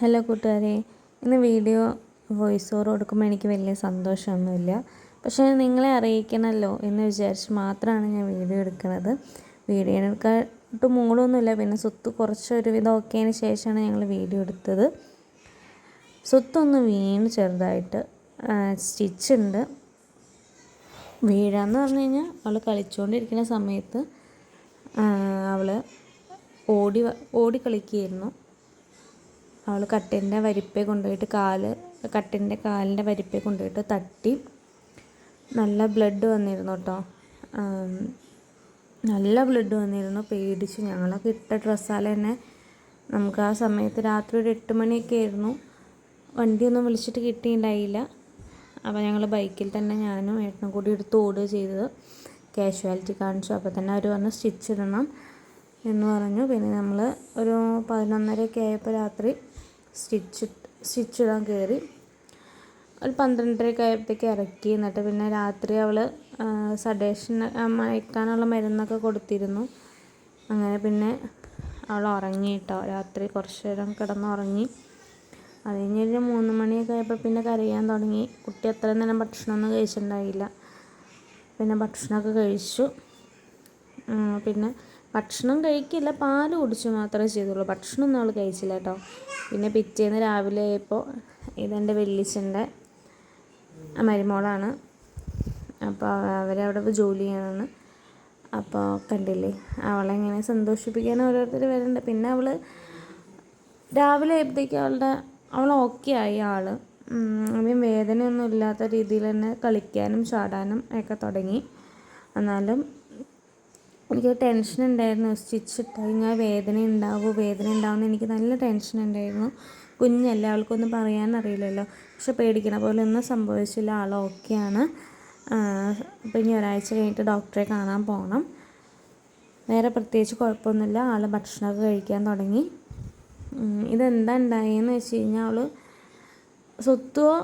Hello കൂട്ടുകാരെ, ഇന്ന് video voice over കൊടുക്കുമ്പോൾ എനിക്ക് വലിയ സന്തോഷമൊന്നുമില്ല. പക്ഷേ നിങ്ങളെ അറിയിക്കണമല്ലോ എന്ന് വിചാരിച്ച് മാത്രമാണ് ഞാൻ വീഡിയോ എടുക്കുന്നത്. വീഡിയോ എടുക്കാനായിട്ട് മൂളൊന്നുമില്ല. പിന്നെ സ്വത്ത് കുറച്ചൊരുവിധം ഓക്കേന് ശേഷമാണ് ഞങ്ങൾ വീഡിയോ എടുത്തത്. സ്വത്തൊന്ന് വീണ് ചെറുതായിട്ട് സ്റ്റിച്ചുണ്ട്. വീഴാന്ന് പറഞ്ഞു കഴിഞ്ഞാൽ അവൾ കളിച്ചുകൊണ്ടിരിക്കുന്ന സമയത്ത് അവൾ ഓടി കളിക്കുകയായിരുന്നു. അവൾ കട്ടിൻ്റെ വരിപ്പേ കൊണ്ടുപോയിട്ട് കട്ടിൻ്റെ കാലിൻ്റെ വരിപ്പേ കൊണ്ടുപോയിട്ട് തട്ടി. നല്ല ബ്ലഡ് വന്നിരുന്നു കേട്ടോ. നല്ല ബ്ലഡ് വന്നിരുന്നു. പേടിച്ചു. ഞങ്ങളൊക്കെ ഇട്ട ഡ്രസ്സാൽ തന്നെ നമുക്ക് ആ സമയത്ത് രാത്രി ഒരു 8 മണിയൊക്കെ ആയിരുന്നു. വണ്ടിയൊന്നും വിളിച്ചിട്ട് കിട്ടിയിട്ടുണ്ടായില്ല. അപ്പോൾ ഞങ്ങൾ ബൈക്കിൽ തന്നെ ഞാനും ഏട്ടനും കൂടി എടുത്ത് ഓടുക ചെയ്തത്. കാഷ്വാലിറ്റി കാണിച്ചു. അപ്പോൾ തന്നെ അവർ പറഞ്ഞു സ്റ്റിച്ച് ഇടണം എന്ന് പറഞ്ഞു. പിന്നെ നമ്മൾ ഒരു 11:30 ആയപ്പോൾ രാത്രി സ്റ്റിച്ച് ഇടാൻ കയറി. ഒരു 12:30 ആയപ്പോഴത്തേക്ക് ഇറക്കി. എന്നിട്ട് പിന്നെ രാത്രി അവൾ സഡേഷൻ മയക്കാനുള്ള മരുന്നൊക്കെ കൊടുത്തിരുന്നു. അങ്ങനെ പിന്നെ അവൾ ഉറങ്ങി കേട്ടോ. രാത്രി കുറച്ച് നേരം കിടന്നുറങ്ങി. അത് കഴിഞ്ഞൊരു 3 മണിയൊക്കെ ആയപ്പോൾ പിന്നെ കരയാൻ തുടങ്ങി. കുട്ടി അത്രയും നേരം ഭക്ഷണമൊന്നും കഴിച്ചിട്ടുണ്ടായില്ല. പിന്നെ ഭക്ഷണമൊക്കെ കഴിച്ചു. പിന്നെ ഭക്ഷണം കഴിക്കില്ല, പാല് കുടിച്ചു മാത്രമേ ചെയ്തുള്ളൂ. ഭക്ഷണമൊന്നും അവൾ കഴിച്ചില്ല കേട്ടോ. പിന്നെ പിറ്റേന്ന് രാവിലെ ആയപ്പോൾ ഇതെൻ്റെ വല്യച്ഛൻ്റെ മരുമോളാണ്. അപ്പോൾ അവരവിടെ ജോലി ചെയ്യണമെന്ന്. അപ്പോൾ കണ്ടില്ലേ, അവളെങ്ങനെ സന്തോഷിപ്പിക്കാൻ ഓരോരുത്തർ വരുന്നുണ്ട്. പിന്നെ അവൾ രാവിലെ ആയപ്പോഴത്തേക്ക് അവൾ ഓക്കെ ആയി. അവൻ വേദനയൊന്നും ഇല്ലാത്ത രീതിയിൽ തന്നെ കളിക്കാനും ചാടാനും ഒക്കെ തുടങ്ങി. എന്നാലും എനിക്ക് ടെൻഷൻ ഉണ്ടായിരുന്നു. സ്റ്റിച്ച് ഇട്ട് കഴിഞ്ഞാൽ വേദന ഉണ്ടാവുമെന്ന് എനിക്ക് നല്ല ടെൻഷൻ ഉണ്ടായിരുന്നു. കുഞ്ഞല്ലേ, അവൾക്കൊന്നും പറയാനറിയില്ലല്ലോ. പക്ഷെ പേടിക്കണ പോലെ ഒന്നും സംഭവിച്ചില്ല. ആൾ ഓക്കെയാണ്. അപ്പോൾ ഇനി ഒരാഴ്ച കഴിഞ്ഞിട്ട് ഡോക്ടറെ കാണാൻ പോകണം. വേറെ പ്രത്യേകിച്ച് കുഴപ്പമൊന്നുമില്ല. ആൾ ഭക്ഷണമൊക്കെ കഴിക്കാൻ തുടങ്ങി. ഇതെന്താ ഉണ്ടായെന്ന് വെച്ച് കഴിഞ്ഞാൽ അവൾ സ്വത്തുവോ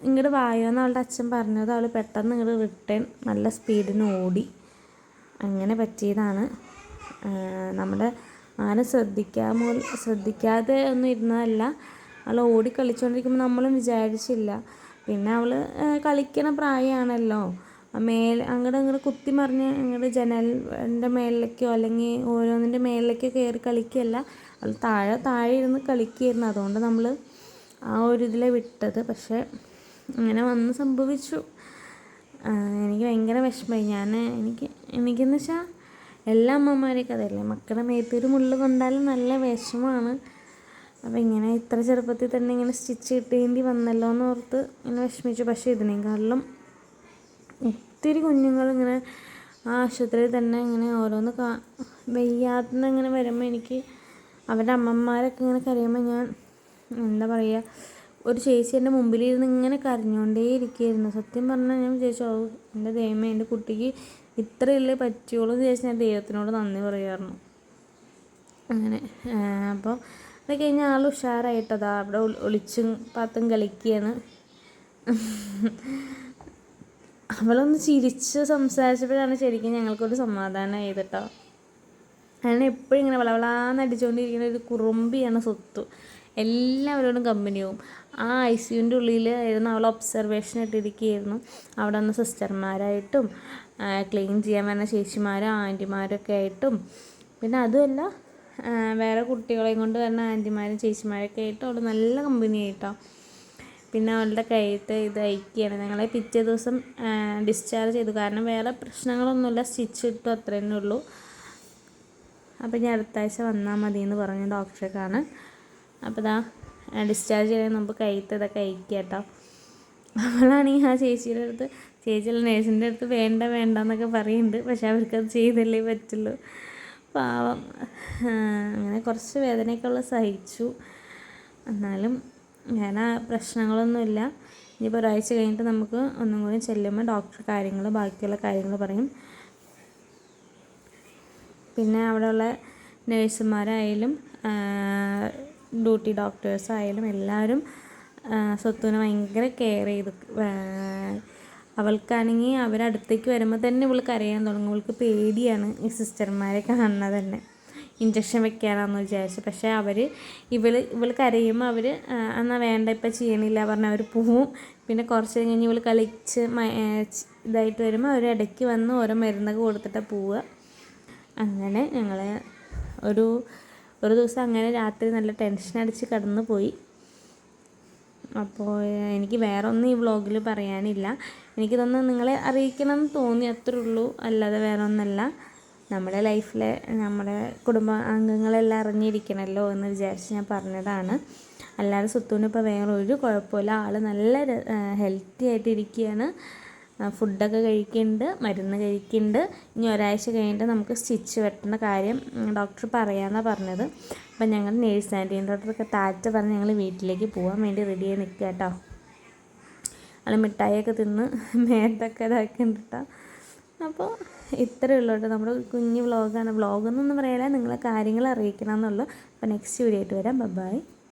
ഇങ്ങോട്ട് വായോന്ന് അവളുടെ അച്ഛൻ പറഞ്ഞത്. അവൾ പെട്ടെന്ന് ഇങ്ങോട്ട് റിട്ടേൺ നല്ല സ്പീഡിന് ഓടി. അങ്ങനെ പറ്റിയതാണ്. നമ്മുടെ ആരും ശ്രദ്ധിക്കാതെ ഒന്നും ഇരുന്നതല്ല. അവൾ ഓടി കളിച്ചുകൊണ്ടിരിക്കുമ്പോൾ നമ്മളും വിചാരിച്ചില്ല. പിന്നെ അവൾ കളിക്കണ പ്രായമാണല്ലോ. അങ്ങോട്ട് കുത്തി മറിഞ്ഞ് അങ്ങോട്ട് ജനലിൻ്റെ മേളിലേക്കോ അല്ലെങ്കിൽ ഓരോന്നിൻ്റെ മേളിലേക്കോ കയറി കളിക്കുകയല്ല. അവൾ താഴെ ഇരുന്ന് കളിക്കുകയായിരുന്നു. അതുകൊണ്ട് നമ്മൾ ആ ഒരു ഇതിലെ വിട്ടത്. പക്ഷേ അങ്ങനെ വന്ന് സംഭവിച്ചു. എനിക്ക് ഭയങ്കര വിഷമമായി. എനിക്കെന്ന് വെച്ചാൽ എല്ലാ അമ്മമാരെയും കഥയല്ലേ, മക്കളുടെ മേത്തൊരു മുള്ള് കൊണ്ടാലും നല്ല വിഷമമാണ്. അപ്പോൾ ഇങ്ങനെ ഇത്ര ചെറുപ്പത്തിൽ തന്നെ ഇങ്ങനെ സ്റ്റിച്ച് കിട്ടേണ്ടി വന്നല്ലോ എന്ന് ഓർത്ത് ഇങ്ങനെ വിഷമിച്ചു. പക്ഷേ ഇതിനേക്കാളിലും ഒത്തിരി കുഞ്ഞുങ്ങളിങ്ങനെ ആശുപത്രിയിൽ തന്നെ ഇങ്ങനെ ഓരോന്ന് വയ്യാതെ ഇങ്ങനെ വരുമ്പോൾ എനിക്ക് അവരുടെ അമ്മമാരൊക്കെ ഇങ്ങനെ കരയുമ്പോൾ ഞാൻ എന്താ പറയുക, ഒരു ചേച്ചി എൻ്റെ മുമ്പിലിരുന്ന് ഇങ്ങനെ കരഞ്ഞുകൊണ്ടേ ഇരിക്കുകയായിരുന്നു. സത്യം പറഞ്ഞാൽ ഞാൻ വിചാരിച്ചു, എൻ്റെ ദൈവമേ, എൻ്റെ കുട്ടിക്ക് ഇത്രയല്ലേ പറ്റുള്ളൂ എന്ന് വിചാരിച്ച് ഞാൻ ദൈവത്തിനോട് നന്ദി പറയായിരുന്നു. അങ്ങനെ അപ്പോൾ അത് കഴിഞ്ഞാൽ ആൾ ഉഷാറായിട്ടതാ അവിടെ ഒളിച്ചും പാത്തും കളിക്കുകയാണ്. അവളൊന്ന് ചിരിച്ച് സംസാരിച്ചപ്പോഴാണ് ശരിക്കും ഞങ്ങൾക്കൊരു സമാധാനമായി കേട്ടോ. അങ്ങനെ എപ്പോഴും ഇങ്ങനെ വളവളാന്ന് അടിച്ചുകൊണ്ടിരിക്കുന്ന ഒരു കുറുമ്പിയാണ് സ്വത്ത്. എല്ലാവരോടും കമ്പനിയാവും. ആ ICUവിൻ്റെ ഉള്ളിലായിരുന്നു അവൾ ഒബ്സർവേഷൻ ഇട്ടിരിക്കുകയായിരുന്നു. അവിടെ നിന്ന് സിസ്റ്റർമാരായിട്ടും ക്ലീൻ ചെയ്യാൻ വരുന്ന ചേച്ചിമാരും ആൻറ്റിമാരൊക്കെ ആയിട്ടും, പിന്നെ അതുമല്ല വേറെ കുട്ടികളെയും കൊണ്ട് വരുന്ന ആൻറ്റിമാരും ചേച്ചിമാരൊക്കെ ആയിട്ടും അവൾ നല്ല കമ്പനി ആയിട്ടോ. പിന്നെ അവളുടെ കയ്യത്ത് ഇത് അയക്കുകയാണ്. ഞങ്ങളെ പിറ്റേ ദിവസം ഡിസ്ചാർജ് ചെയ്തു. കാരണം വേറെ പ്രശ്നങ്ങളൊന്നുമില്ല, സ്റ്റിച്ച് ഇട്ടു, അത്ര തന്നെ ഉള്ളൂ. അപ്പോൾ ഞാൻ അടുത്ത ആഴ്ച വന്നാൽ മതി എന്ന് പറഞ്ഞു ഡോക്ടറെ കാണാൻ. അപ്പോൾ ഡിസ്ചാർജ് ചെയ്യുന്നതിന് മുമ്പ് ഇതൊക്കെ അയക്കുക കേട്ടോ. അവളാണെങ്കിൽ ആ ചേച്ചിയുള്ള നേഴ്സിൻ്റെ അടുത്ത് വേണ്ട എന്നൊക്കെ പറയുന്നുണ്ട്. പക്ഷെ അവർക്കത് ചെയ്തല്ലേ പറ്റുള്ളൂ. പാവം. അങ്ങനെ കുറച്ച് വേദനയൊക്കെ സഹിച്ചു. എന്നാലും ഞാൻ പ്രശ്നങ്ങളൊന്നുമില്ല. ഇനിയിപ്പോൾ ഒരാഴ്ച കഴിഞ്ഞിട്ട് നമുക്ക് ഒന്നും കൂടി ചെല്ലുമ്പോൾ ഡോക്ടർ ബാക്കിയുള്ള കാര്യങ്ങൾ പറയും. പിന്നെ അവിടെയുള്ള നേഴ്സുമാരായാലും ഡ്യൂട്ടി ഡോക്ടേഴ്സായാലും എല്ലാവരും സ്വത്തുവിനെ ഭയങ്കര കെയർ ചെയ്ത്. അവൾക്കാണെങ്കിൽ അവരടുത്തേക്ക് വരുമ്പോൾ തന്നെ ഇവൾ കരയാൻ തുടങ്ങും. ഇവൾക്ക് പേടിയാണ് ഈ സിസ്റ്റർമാരെ കാണുന്നത് തന്നെ. ഇഞ്ചക്ഷൻ വെക്കാനാണെന്ന് വിചാരിച്ചു. പക്ഷേ ഇവൾ കരയുമ്പോൾ അവർ എന്നാൽ വേണ്ട ഇപ്പം ചെയ്യണില്ല പറഞ്ഞാൽ അവർ പോവും. പിന്നെ കുറച്ച് കഴിഞ്ഞ് ഇവൾ കളിച്ച് ഇതായിട്ട് വരുമ്പോൾ അവർ ഇടയ്ക്ക് വന്ന് ഓരോ മരുന്നൊക്കെ കൊടുത്തിട്ടാണ് പോവുക. അങ്ങനെ ഞങ്ങൾ ഒരു ദിവസം അങ്ങനെ രാത്രി നല്ല ടെൻഷൻ അടിച്ച് കടന്നു പോയി. അപ്പോൾ എനിക്ക് വേറെ ഒന്നും ഈ വ്ളോഗിൽ പറയാനില്ല. എനിക്കിതൊന്ന് നിങ്ങളെ അറിയിക്കണം എന്ന് തോന്നി, അത്രേ ഉള്ളൂ, അല്ലാതെ വേറെ ഒന്നല്ല. നമ്മുടെ ലൈഫിലെ നമ്മുടെ കുടുംബ അംഗങ്ങളെല്ലാം അറിഞ്ഞിരിക്കണമല്ലോ എന്ന് വിചാരിച്ച് ഞാൻ പറഞ്ഞതാണ്. അല്ലാതെ സുത്തൂന് ഇപ്പോൾ വേറെ ഒരു കുഴപ്പമില്ല. ആൾ നല്ല ഹെൽത്തി ആയിട്ടിരിക്കുകയാണ്. ഫുഡൊക്കെ കഴിക്കുന്നുണ്ട്, മരുന്ന് കഴിക്കുന്നുണ്ട്. ഇനി ഒരാഴ്ച കഴിഞ്ഞിട്ട് നമുക്ക് സ്റ്റിച്ച് വെട്ടേണ്ട കാര്യം ഡോക്ടർ പറയാമെന്നാണ് പറഞ്ഞത്. അപ്പം ഞങ്ങൾ നേഴ്സ് ആൻറ്റീൻ ഡോക്ടറൊക്കെ ടാറ്റ പറഞ്ഞ് ഞങ്ങൾ വീട്ടിലേക്ക് പോകാൻ വേണ്ടി റെഡിയായി നിൽക്കുക കേട്ടോ. അത് മിഠായിയൊക്കെ തിന്ന് മേത്തൊക്കെ ഇതാക്കുന്നുണ്ട് കേട്ടോ. അപ്പോൾ ഇത്രയേ ഉള്ളൂ കേട്ടോ, നമ്മുടെ കുഞ്ഞ് വ്ളോഗാണ്. വ്ളോഗൊന്നും പറയാനില്ല, നിങ്ങളെ കാര്യങ്ങൾ അറിയിക്കണം എന്നുള്ളൂ. അപ്പോൾ നെക്സ്റ്റ് വീഡിയോ ആയിട്ട് വരാം. ബൈ.